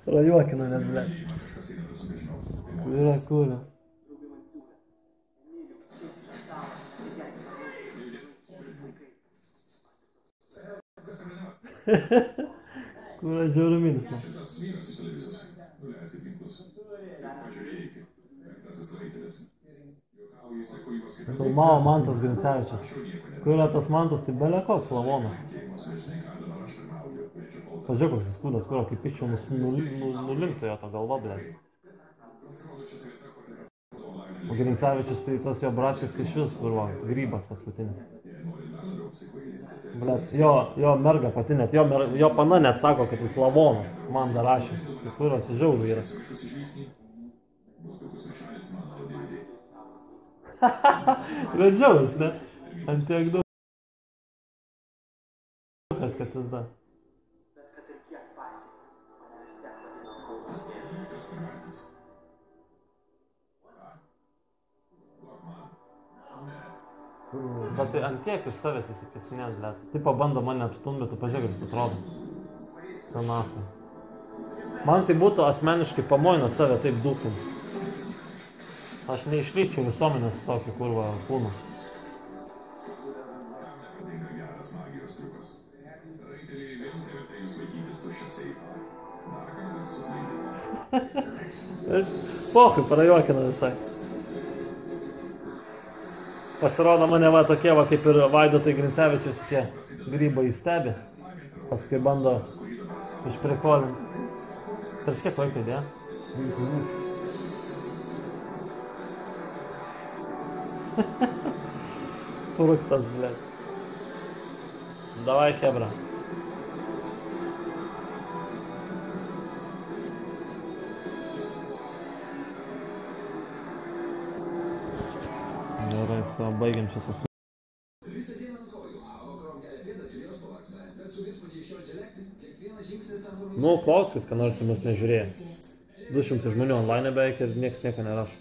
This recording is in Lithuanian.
Prajuokina net, ble. Kūra. Kūra žiaurių minusą. Filmavo Mantas Grincevičius. Kūra tas Mantas, tai belė koks lavonas. Pažiūrėk, koks jis kūdas, kūra kaip iščiau nulinktų jo tą galvą, ble. O Grincevičius tai tas jo bračkas tai švis, kurva, grybas paskutinis. Blet, jo merga pati net, jo pana net sako, kad jis lavonas, man dar rašė. Tai kūra, čia žiaurių yra. Bet žiaurus, ne? Ant tiek daug. Kad jis da. Bet tai ant tiek iš savęs įsipisinės, bet. Taip pabando mane apstumti, bet tu pažiūrėk, kaip jis atrodo. Senatai. Man tai būtų asmeniškai pamoina save taip dūkim. Aš neišlyčiau visuomenės tokį kurvą kūną. Pohui, prajuokina visai. Pasirodo mane va tokie va kaip ir Vaidotai Grincevičius tie grybai stebi. Paskui bando išprikolinti. Tarp kiek laiko idėja? Fruktas, blėt. Davai, hebra. Gerai, baigiam šitas. Nu, klauskit, ką nors jums nežiūrėjo. 200 žmonių online beveik ir nieks nieko nerašo.